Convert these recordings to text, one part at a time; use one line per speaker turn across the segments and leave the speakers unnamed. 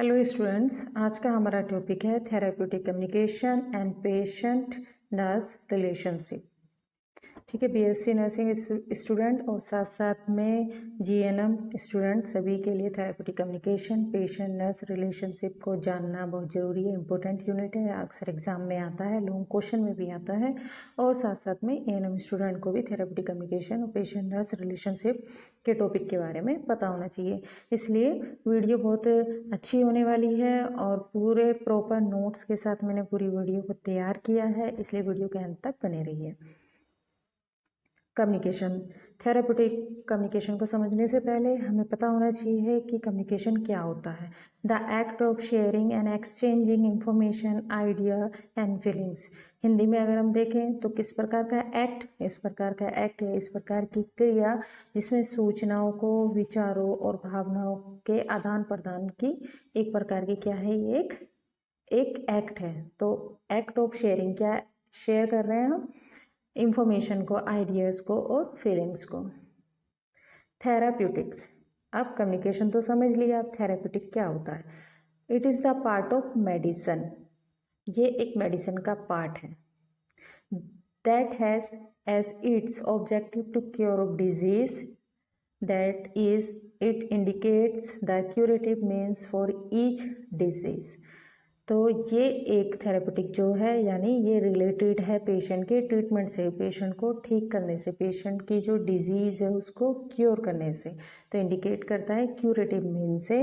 Hello students, आज का हमारा टॉपिक है therapeutic communication and patient nurse relationship. ठीक है, बीएससी नर्सिंग स्टूडेंट और साथ साथ में जीएनएम स्टूडेंट सभी के लिए therapeutic communication patient nurse relationship को जानना बहुत ज़रूरी है। इंपॉर्टेंट यूनिट है, अक्सर एग्जाम में आता है, लॉन्ग क्वेश्चन में भी आता है। और साथ साथ में एएनएम स्टूडेंट को भी थेराप्यूटिक कम्युनिकेशन और पेशेंट नर्स रिलेशनशिप के टॉपिक के बारे में पता होना चाहिए। इसलिए वीडियो बहुत अच्छी होने वाली है और पूरे प्रॉपर नोट्स के साथ मैंने पूरी वीडियो को तैयार किया है, इसलिए वीडियो के अंत तक बने रहिए। कम्युनिकेशन, थेराप्यूटिक कम्युनिकेशन को समझने से पहले हमें पता होना चाहिए कि कम्युनिकेशन क्या होता है। The act of sharing and exchanging information, idea and feelings. Hindi में अगर हम देखें तो किस प्रकार का एक्ट, इस प्रकार का एक्ट है, इस प्रकार की क्रिया जिसमें सूचनाओं को, विचारों और भावनाओं के आदान प्रदान की एक प्रकार की क्या है, ये एक एक्ट है। तो एक्ट ऑफ शेयरिंग, क्या शेयर कर रहे हैं हम? इंफॉर्मेशन को, आइडियाज़ को और फीलिंग्स को। थेराप्यूटिक्स, अब कम्युनिकेशन तो समझ लिया, अब थेराप्यूटिक क्या होता है? It is the part of medicine, ये एक मेडिसिन का पार्ट है। That has as its objective to cure of disease, that is it indicates the curative means for each disease. तो ये एक थेरेपेटिक जो है, यानी ये रिलेटेड है पेशेंट के ट्रीटमेंट से, पेशेंट को ठीक करने से, पेशेंट की जो डिजीज़ है उसको क्योर करने से। तो इंडिकेट करता है क्यूरेटिव मीन से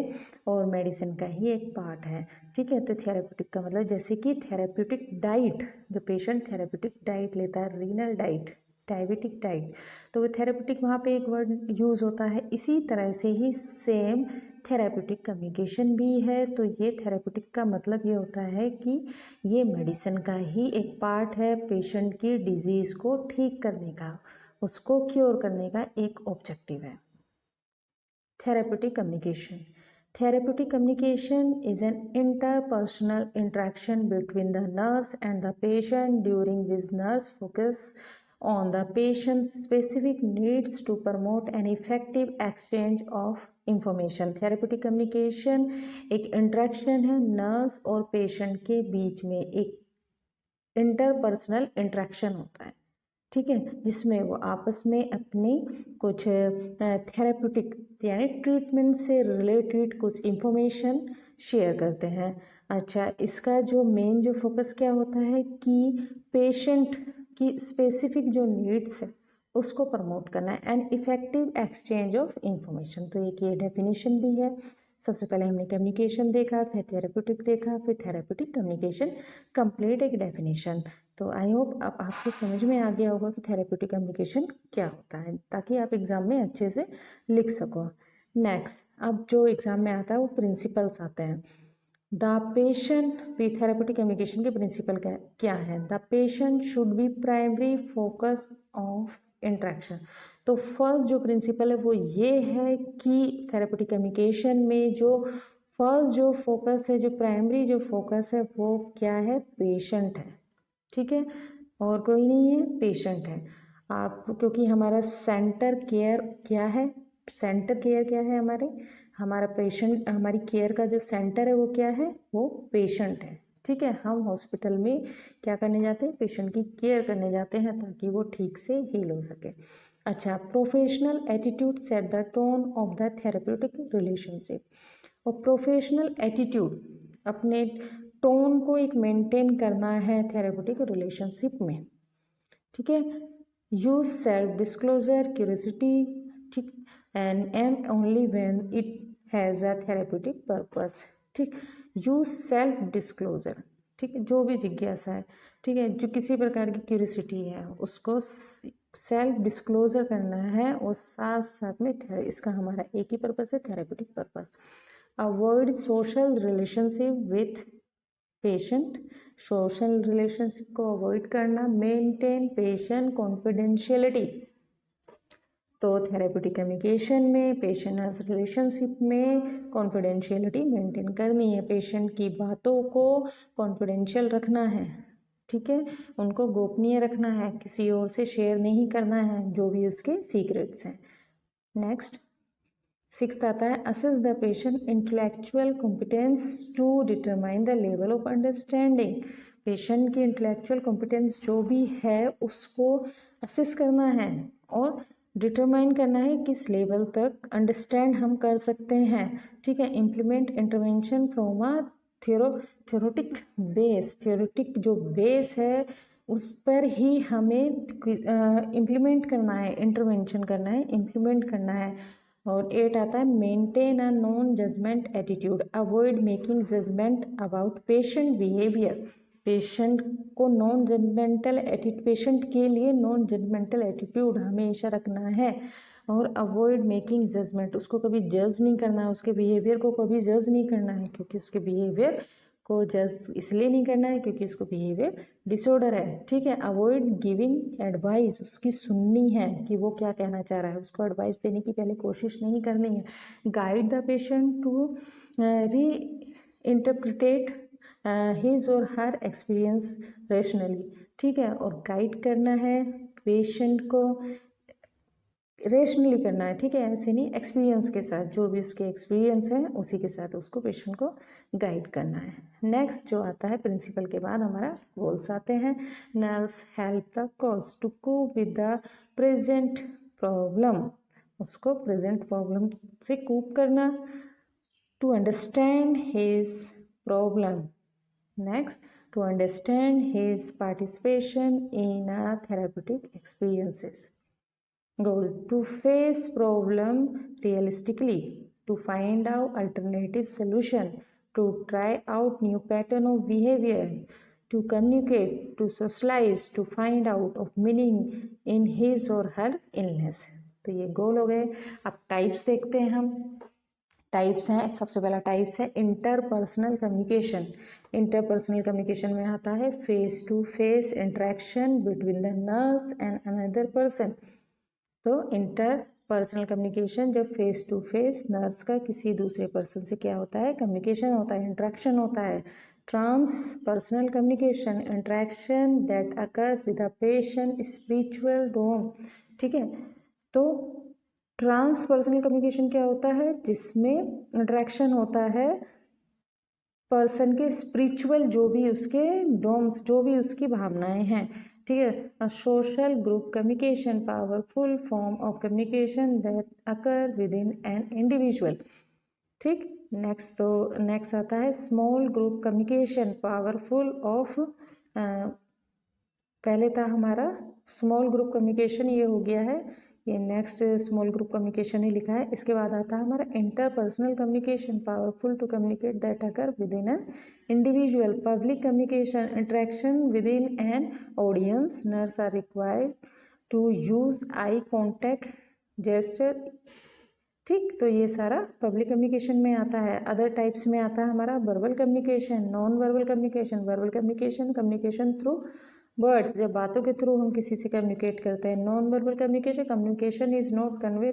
और मेडिसिन का ही एक पार्ट है। ठीक है, तो थेरेपेटिक का मतलब जैसे कि थेरेप्यूटिक डाइट, जो पेशेंट थेरेप्यूटिक डाइट लेता है, रीनल डाइट, डायबिटिक डाइट, तो वो थेरेप्यूटिक वहाँ पे एक वर्ड यूज़ होता है। इसी तरह से ही सेम थेरेप्यूटिक कम्युनिकेशन भी है। तो ये थेरेप्यूटिक का मतलब ये होता है कि ये मेडिसिन का ही एक पार्ट है, पेशेंट की डिजीज़ को ठीक करने का, उसको क्योर करने का एक ऑब्जेक्टिव है। Therapeutic communication, therapeutic communication is an interpersonal interaction between the nurse and the patient during which nurse focus on the patient's specific needs to promote an effective exchange of information. therapeutic communication एक interaction है nurse और patient के बीच में, एक interpersonal interaction होता है। ठीक है, जिसमें वो आपस में अपनी कुछ थेरेप्यूटिक यानी ट्रीटमेंट से रिलेटेड कुछ इंफॉर्मेशन शेयर करते हैं। अच्छा, इसका जो मेन जो फोकस क्या होता है कि पेशेंट की स्पेसिफिक जो नीड्स है उसको प्रमोट करना है, and effective exchange of information. तो एक ये डेफिनेशन भी है। सबसे पहले हमने कम्युनिकेशन देखा, फिर थेरेप्यूटिक देखा, फिर थेरेप्यूटिक कम्युनिकेशन, कंप्लीट एक डेफिनेशन। तो आई होप अब आपको समझ में आ गया होगा कि थेरेप्यूटिक कम्युनिकेशन क्या होता है, ताकि आप एग्ज़ाम में अच्छे से लिख सको। नेक्स्ट, अब जो एग्ज़ाम में आता है वो प्रिंसिपल्स आते हैं। द पेशेंट, थेरेप्यूटिक कम्युनिकेशन के प्रिंसिपल क्या है? The patient should be primary focus of interaction. तो फर्स्ट जो प्रिंसिपल है वो ये है कि थेरेप्यूटिक कम्युनिकेशन में जो फर्स्ट जो फोकस है, जो प्राइमरी जो फोकस है वो क्या है? पेशेंट है। ठीक है, और कोई नहीं है, पेशेंट है। आप, क्योंकि हमारा सेंटर केयर क्या है? सेंटर केयर क्या है? हमारा पेशेंट, हमारी केयर का जो सेंटर है वो क्या है? वो पेशेंट है। ठीक है, हम हॉस्पिटल में क्या करने जाते हैं? पेशेंट की केयर करने जाते हैं ताकि वो ठीक से हील हो सके। अच्छा, professional attitude set the tone of the therapeutic relationship. और प्रोफेशनल एटीट्यूड, अपने टोन को एक मेंटेन करना है थेरेप्यूटिक रिलेशनशिप में। ठीक है, यूज सेल्फ डिस्क्लोजर, क्यूरियोसिटी, ठीक, and only when it has a therapeutic purpose. ठीक, यूज सेल्फ डिस्क्लोजर, ठीक है, जो भी जिज्ञासा है, ठीक है, जो किसी प्रकार की क्यूरियोसिटी है उसको सेल्फ डिस्क्लोजर करना है, और साथ साथ में इसका हमारा एक ही पर्पस है, therapeutic purpose. Avoid social relationship with patient, social relationship को अवॉइड करना। मेंटेन पेशेंट कॉन्फिडेंशियलिटी, तो थेरेप्यूटिक कम्युनिकेशन में पेशेंट रिलेशनशिप में कॉन्फिडेंशियलिटी मेंटेन करनी है, पेशेंट की बातों को कॉन्फिडेंशियल रखना है। ठीक है, उनको गोपनीय रखना है, किसी और से शेयर नहीं करना है जो भी उसके सीक्रेट्स हैं। नेक्स्ट, सिक्स्थ आता है assess the patient intellectual competence to determine the level of understanding. Patient की इंटेलेक्चुअल कॉम्पिटेंस जो भी है उसको असेस करना है और डिटरमाइन करना है किस लेवल तक अंडरस्टैंड हम कर सकते हैं। ठीक है, implement intervention from a theoretic base. Theoretic जो बेस है उस पर ही हमें इम्प्लीमेंट करना है, इंटरवेंशन करना है, इम्प्लीमेंट करना है। और 8 आता है maintain a non judgement attitude, avoid making judgement about patient behaviour. Patient को नॉन जजमेंटल पेशेंट के लिए नॉन जजमेंटल एटीट्यूड हमेशा रखना है और अवॉइड मेकिंग जजमेंट, उसको कभी जज नहीं करना है, उसके बिहेवियर को कभी जज नहीं करना है, क्योंकि उसके बिहेवियर को जज इसलिए नहीं करना है क्योंकि उसको बिहेवियर डिसऑर्डर है। ठीक है, अवॉइड गिविंग एडवाइस, उसकी सुननी है कि वो क्या कहना चाह रहा है, उसको एडवाइस देने की पहले कोशिश नहीं करनी है। Guide the patient to reinterpret his or her experience rationally. ठीक है, और गाइड करना है पेशेंट को, रेशनली करना है। ठीक है, ऐसे नहीं, एक्सपीरियंस के साथ, जो भी उसके एक्सपीरियंस है उसी के साथ उसको पेशेंट को गाइड करना है। नेक्स्ट जो आता है प्रिंसिपल के बाद हमारा गोल्स आते हैं। Nurse help the cause to cope with the present problem, उसको प्रेजेंट प्रॉब्लम से कोप करना, to understand his problem. Next, to understand his participation in a therapeutic experiences. Goal, to face problem realistically, to find out alternative solution, to try out new pattern of behavior, to communicate, to socialize, to find out of meaning in his or her illness। तो ये गोल हो गए। अब types देखते हैं हम। Types हैं, सबसे पहला टाइप्स है इंटरपर्सनल कम्युनिकेशन। इंटरपर्सनल कम्युनिकेशन में आता है face to face interaction between the nurse and another person. तो इंटर पर्सनल कम्युनिकेशन जब फेस टू फेस नर्स का किसी दूसरे पर्सन से क्या होता है, कम्युनिकेशन होता है, इंट्रैक्शन होता है। Transpersonal communication, interaction that occurs with a patient spiritual dome. ठीक है, तो ट्रांस पर्सनल कम्युनिकेशन क्या होता है, जिसमें इंट्रैक्शन होता है पर्सन के स्पिरिचुअल, जो भी उसके डोम्स, जो भी उसकी भावनाएं हैं। ठीक है, social group communication, powerful form of communication that occur within an individual. ठीक, नेक्स्ट तो नेक्स्ट आता है small group communication, powerful of पहले था हमारा स्मॉल ग्रुप कम्युनिकेशन, ये हो गया है, ये नेक्स्ट स्मॉल ग्रुप कम्युनिकेशन ही लिखा है। इसके बाद आता है हमारा interpersonal communication, powerful to communicate that occur within an individual. Public communication, interaction within an audience, nurse are required to use eye contact, gesture. ठीक, तो ये सारा पब्लिक कम्युनिकेशन में आता है। अदर टाइप्स में आता है हमारा verbal communication, non verbal communication. Verbal communication, communication through words, जब बातों के थ्रू हम किसी से कम्युनिकेट करते हैं। Non verbal communication, communication is not convey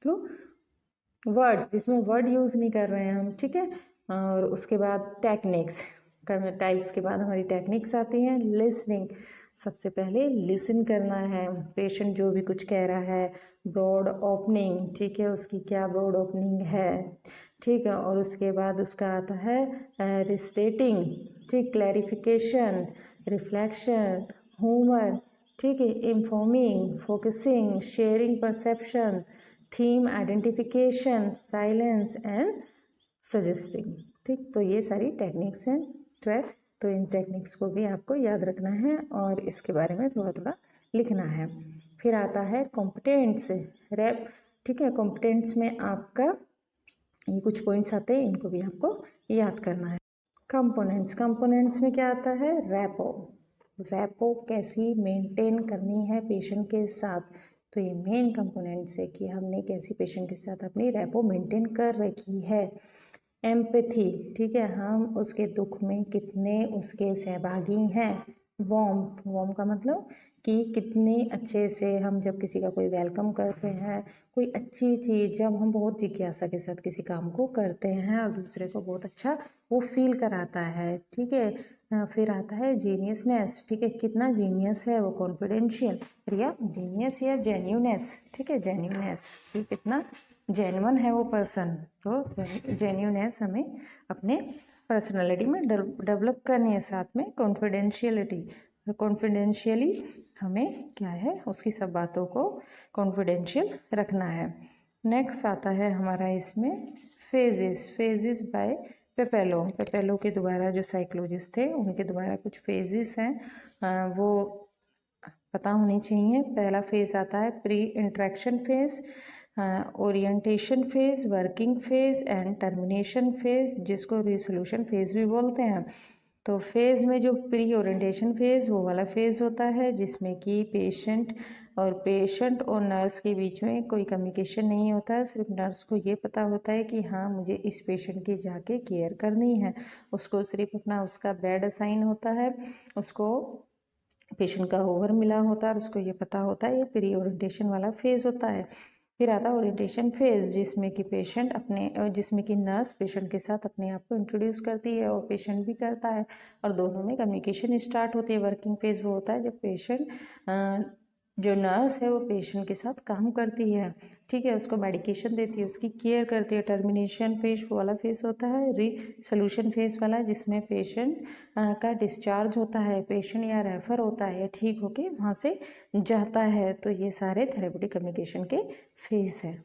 through words, जिसमें वर्ड यूज़ नहीं कर रहे हैं हम। ठीक है, और उसके बाद टेक्निक्स, टाइप्स के बाद हमारी टेक्निक्स आती हैं। लिसनिंग, सबसे पहले लिसन करना है, पेशेंट जो भी कुछ कह रहा है। ब्रॉड ओपनिंग, ठीक है, उसकी क्या ब्रॉड ओपनिंग है। ठीक है, और उसके बाद उसका आता है रिस्टेटिंग, ठीक, क्लैरिफिकेशन, रिफ्लेक्शन, ह्यूमर। ठीक है, informing, focusing, sharing perception, theme identification, silence and suggesting. ठीक, तो ये सारी टेक्निक्स हैं 12। तो इन टेक्निक्स को भी आपको याद रखना है और इसके बारे में थोड़ा थोड़ा लिखना है। फिर आता है कॉम्पिटेंट्स रैप। ठीक है, कॉम्पिटेंट्स में आपका ये कुछ पॉइंट्स आते हैं, इनको भी आपको याद करना है। कंपोनेंट्स, कंपोनेंट्स में क्या आता है, रैपो। रैपो कैसी मेंटेन करनी है पेशेंट के साथ, तो ये मेन कंपोनेंट्स है कि हमने कैसी पेशेंट के साथ अपनी रैपो मेंटेन कर रखी है। एम्पैथी, ठीक है, हम उसके दुख में कितने उसके सहभागी हैं। वार्म, वार्म का मतलब कि कितने अच्छे से हम जब किसी का कोई वेलकम करते हैं, कोई अच्छी चीज़ जब हम बहुत जिज्ञासा के साथ किसी काम को करते हैं और दूसरे को बहुत अच्छा वो फील कराता है। ठीक है, फिर आता है जीनियसनेस, ठीक है, कितना जीनियस है वो, कॉन्फिडेंशियल या जीनियस या जेन्यूनेस। ठीक है, जेन्यूनेस, कि कितना जेन्युइन है वो पर्सन, तो जेन्युइननेस हमें अपने पर्सनालिटी में डेवलप करनी है। साथ में कॉन्फिडेंशियली हमें क्या है, उसकी सब बातों को कॉन्फिडेंशियल रखना है। नेक्स्ट आता है हमारा इसमें फेजेस बाय पेपेलो के द्वारा, जो साइकोलॉजिस्ट थे उनके द्वारा कुछ फेजेस हैं वो पता होनी चाहिए। पहला फेज आता है pre interaction phase, orientation phase, working phase and termination phase, जिसको रिसोल्यूशन फेज भी बोलते हैं। तो फेज में जो प्री ओरिएंटेशन फेज वो वाला फेज होता है जिसमें कि पेशेंट और नर्स के बीच में कोई कम्युनिकेशन नहीं होता है। सिर्फ नर्स को ये पता होता है कि हाँ मुझे इस पेशेंट की जाके केयर करनी है। उसको सिर्फ अपना उसका बेड असाइन होता है, उसको पेशेंट का ओवर मिला होता है और उसको ये पता होता है। ये प्री ओरिएंटेशन वाला फेज होता है। फिर आता है ओरिएंटेशन फेज, जिसमें कि नर्स पेशेंट के साथ अपने आप को इंट्रोड्यूस करती है और पेशेंट भी करता है और दोनों में कम्युनिकेशन स्टार्ट होती है। वर्किंग फेज वो होता है जब जो नर्स है वो पेशेंट के साथ काम करती है, ठीक है, उसको मेडिकेशन देती है, उसकी केयर करती है। टर्मिनेशन फेज वाला फेज होता है रिसोल्यूशन फेज वाला, जिसमें पेशेंट का डिस्चार्ज होता है, पेशेंट या रेफर होता है या ठीक होके वहाँ से जाता है। तो ये सारे थेरेप्यूटिक कम्युनिकेशन के फेज हैं।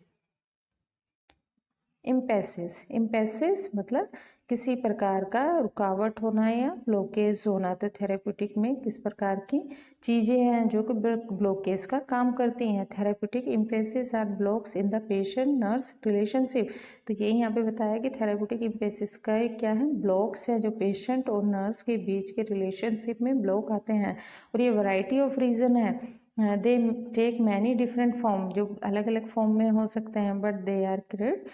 इम्पेसिस मतलब किसी प्रकार का रुकावट होना या ब्लॉकेज होना। तो थेरेप्यूटिक में किस प्रकार की चीज़ें हैं जो कि ब्लॉकेज का काम करती हैं। Therapeutic impasses are blocks in the patient nurse relationship. तो यही यहाँ पे बताया कि थेरेप्यूटिक इम्पेसिस का क्या है, ब्लॉक्स हैं जो पेशेंट और नर्स के बीच के रिलेशनशिप में ब्लॉक आते हैं। और ये वैरायटी ऑफ रीज़न है, they take many different form, जो अलग अलग फॉर्म में हो सकते हैं, but they are create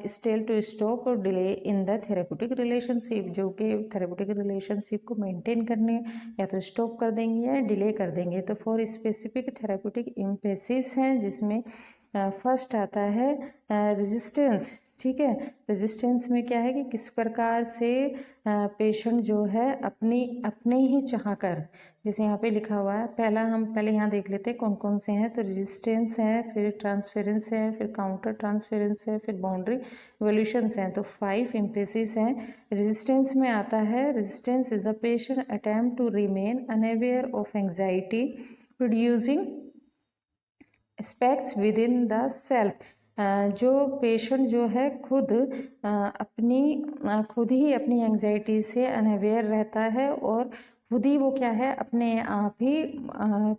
still to stop or delay in the therapeutic relationship, जो कि थेरेप्यूटिक रिलेशनशिप को मेंटेन करने या तो स्टॉप कर देंगे या डिले कर देंगे। तो फॉर स्पेसिफिक थेरेप्यूटिक इम्पेसिस हैं, जिसमें फर्स्ट आता है रेजिस्टेंस, ठीक है। रेजिस्टेंस में क्या है कि किस प्रकार से पेशेंट जो है अपने ही चाह कर, जैसे यहाँ पे लिखा हुआ है, पहले यहाँ देख लेते हैं कौन कौन से हैं। तो रेजिस्टेंस है, फिर ट्रांसफेरेंस है, फिर काउंटर ट्रांसफेरेंस है, फिर बाउंड्री इवोल्यूशंस हैं। तो 5 इम्पेसिस हैं। रेजिस्टेंस में आता है, resistance is the patient attempt to remain unaware of anxiety producing aspects within the self. जो पेशेंट जो है खुद ही अपनी एंग्जाइटी से अनअवेयर रहता है और खुद ही वो क्या है अपने आप ही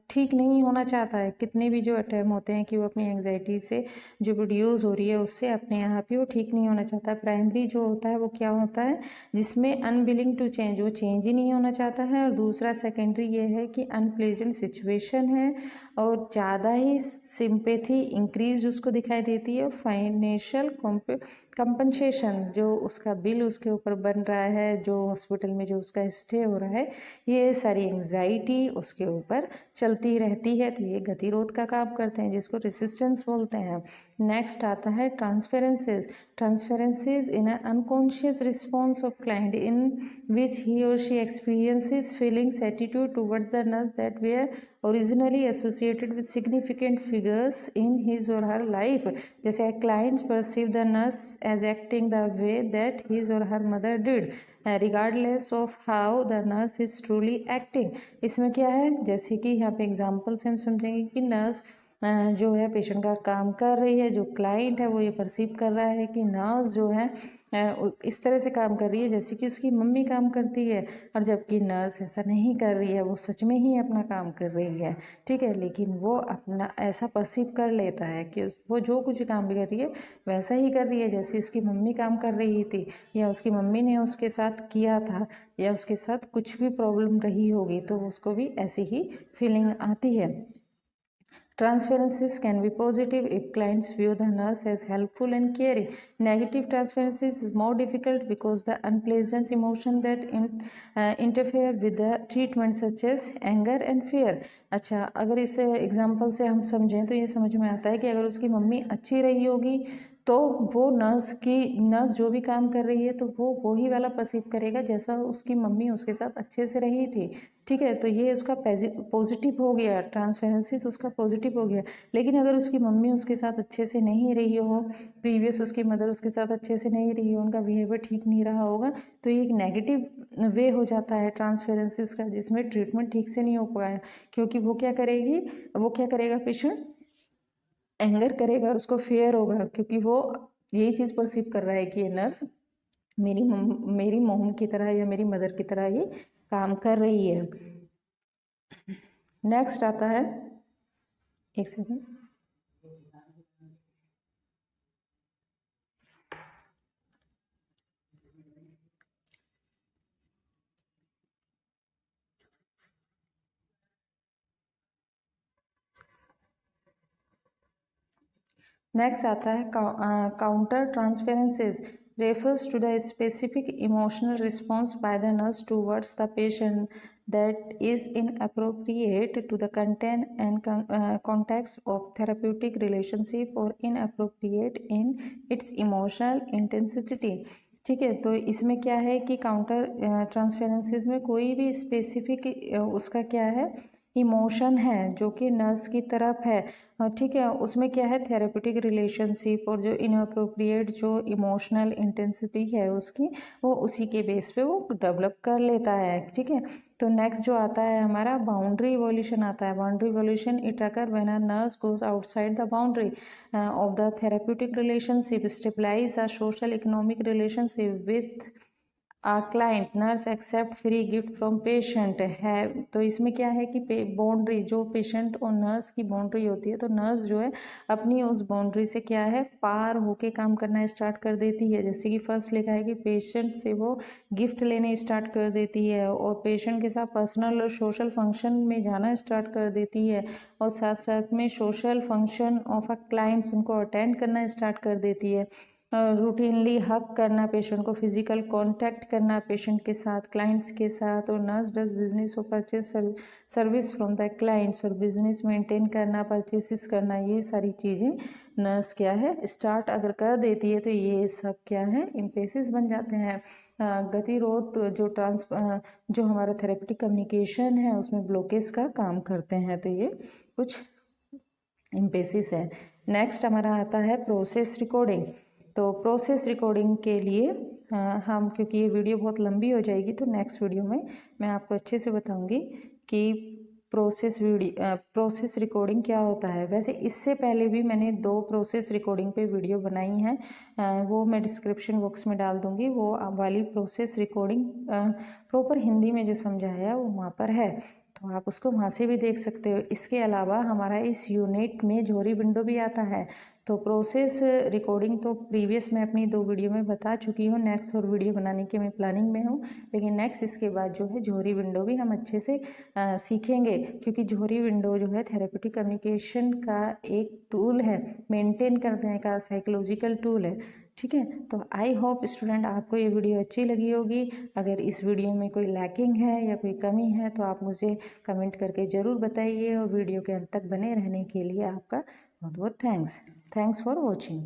ठीक नहीं होना चाहता है। कितने भी जो अटैम्प्ट होते हैं कि वो अपनी एंग्जाइटी से जो प्रोड्यूस हो रही है उससे अपने आप ही वो ठीक नहीं होना चाहता। प्राइमरी जो होता है वो क्या होता है, जिसमें अनविलिंग टू चेंज, वो चेंज ही नहीं होना चाहता है। और दूसरा सेकेंडरी ये है कि अनप्लेजेंट सिचुएशन है और ज़्यादा ही सिंपैथी इंक्रीज उसको दिखाई देती है। फाइनेंशियल कंपनसेशन, जो उसका बिल उसके ऊपर बन रहा है, जो हॉस्पिटल में जो उसका स्टे हो रहा है, ये सारी एंग्जाइटी उसके ऊपर चलती रहती है। तो ये गतिरोध का काम करते हैं, जिसको रेसिस्टेंस बोलते हैं। नेक्स्ट आता है transferences in an unconscious response of client in which he or she experiences feelings attitude towards the nurse that were originally associated with significant figures in his or her life. जैसे clients perceive the nurse as acting the way that his or her mother did, regardless of how the nurse is truly acting. इसमें क्या है, जैसे कि यहाँ पे example से हम समझेंगे कि नर्स जो है पेशेंट का काम कर रही है, जो क्लाइंट है वो ये परसीव कर रहा है कि नर्स जो है इस तरह से काम कर रही है जैसे कि उसकी मम्मी काम करती है, और जबकि नर्स ऐसा नहीं कर रही है, वो सच में ही अपना काम कर रही है, ठीक है। लेकिन वो अपना ऐसा परसीव कर लेता है कि वो जो कुछ काम भी कर रही है वैसा ही कर रही है जैसे उसकी मम्मी काम कर रही थी, या उसकी मम्मी ने उसके साथ किया था, या उसके साथ कुछ भी प्रॉब्लम रही होगी तो उसको भी ऐसी ही फीलिंग आती है। Transferences can be positive if clients view the nurse as helpful and caring. Negative transferences is more difficult because the unpleasant emotion that interfere with the treatment such as anger and fear. अच्छा, अगर इस example से हम समझें तो ये समझ में आता है कि अगर उसकी मम्मी अच्छी रही होगी तो वो नर्स जो भी काम कर रही है तो वो वही वाला परसीव करेगा जैसा उसकी मम्मी उसके साथ अच्छे से रही थी। ठीक है, तो ये उसका पॉजिटिव हो गया, ट्रांसपेरेंसी उसका पॉजिटिव हो गया। लेकिन अगर उसकी मम्मी उसके साथ अच्छे से नहीं रही हो, प्रीवियस उसकी मदर उसके साथ अच्छे से नहीं रही हो, उनका बिहेवियर ठीक नहीं रहा होगा, तो ये एक नेगेटिव वे हो जाता है ट्रांसपेरेंसीज का, जिसमें ट्रीटमेंट ठीक से नहीं हो पाया। क्योंकि वो क्या करेगा पेशेंट, एंगर करेगा और उसको फेयर होगा, क्योंकि वो यही चीज़ परसीव कर रहा है कि ये नर्स मेरी मोम की तरह या मेरी मदर की तरह ही काम कर रही है। नेक्स्ट आता है, एक सेकेंड, नेक्स्ट आता है counter ट्रांसफेरेंसेज refers to the specific emotional response by the nurse towards the patient that is inappropriate to the content and context of therapeutic relationship or inappropriate in its emotional intensity। ठीक है, तो इसमें क्या है कि counter ट्रांसफेरेंसीज में कोई भी स्पेसिफिक उसका क्या है, इमोशन है जो कि नर्स की तरफ है। ठीक है, उसमें क्या है, थेरेपेटिक रिलेशनशिप और जो इनअप्रोप्रिएट जो इमोशनल इंटेंसिटी है उसकी, वो उसी के बेस पे वो डेवलप कर लेता है। ठीक है, तो नेक्स्ट जो आता है हमारा बाउंड्री इवोल्यूशन आता है। Boundary evolution it occur when a nurse goes outside the boundary of the therapeutic relationship, stabilise a social economic relationship with client, nurse accept free gift from patient है। तो इसमें क्या है कि बाउंड्री जो patient और नर्स की boundary होती है, तो नर्स जो है अपनी उस बाउंड्री से क्या है, पार होके काम करना स्टार्ट कर देती है। जैसे कि फर्स्ट लिखा है कि पेशेंट से वो गिफ्ट लेने स्टार्ट कर देती है और पेशेंट के साथ पर्सनल और सोशल फंक्शन में जाना स्टार्ट कर देती है, और साथ साथ में social function of a clients उनको अटेंड करना स्टार्ट कर देती है। रूटीनली हक करना पेशेंट को, फिजिकल कांटेक्ट करना पेशेंट के साथ, क्लाइंट्स के साथ। और नर्स डज बिजनेस और purchase service from the clients, और बिजनेस मेंटेन करना, परचेसिस करना, ये सारी चीज़ें नर्स क्या है स्टार्ट अगर कर देती है, तो ये सब क्या है इम्पेसिस बन जाते हैं। गतिरोध जो हमारा थेरेपेटिक कम्युनिकेशन है उसमें ब्लॉकेज का काम करते हैं, तो ये कुछ इम्पेसिस है। नेक्स्ट हमारा आता है प्रोसेस रिकॉर्डिंग। तो प्रोसेस रिकॉर्डिंग के लिए हम, क्योंकि ये वीडियो बहुत लंबी हो जाएगी, तो नेक्स्ट वीडियो में मैं आपको अच्छे से बताऊंगी कि प्रोसेस रिकॉर्डिंग क्या होता है। वैसे इससे पहले भी मैंने 2 प्रोसेस रिकॉर्डिंग पे वीडियो बनाई हैं, वो मैं डिस्क्रिप्शन बॉक्स में डाल दूंगी। वो वाली प्रोसेस रिकॉर्डिंग प्रॉपर हिंदी में जो समझाया है वो वहाँ पर है, तो आप उसको वहाँ से भी देख सकते हो। इसके अलावा हमारा इस यूनिट में जोहरी विंडो भी आता है। तो प्रोसेस रिकॉर्डिंग तो प्रीवियस मैं अपनी 2 वीडियो में बता चुकी हूँ, नेक्स्ट और वीडियो बनाने की मैं प्लानिंग में हूँ। लेकिन नेक्स्ट इसके बाद जो है जोहरी विंडो भी हम अच्छे से सीखेंगे, क्योंकि जोहरी विंडो जो है थेरेपेटिक कम्युनिकेशन का एक टूल है, मेंटेन करने का साइकोलॉजिकल टूल है। ठीक है, तो आई होप स्टूडेंट आपको ये वीडियो अच्छी लगी होगी। अगर इस वीडियो में कोई लैकिंग है या कोई कमी है तो आप मुझे कमेंट करके ज़रूर बताइए, और वीडियो के अंत तक बने रहने के लिए आपका बहुत बहुत थैंक्स फॉर वॉचिंग।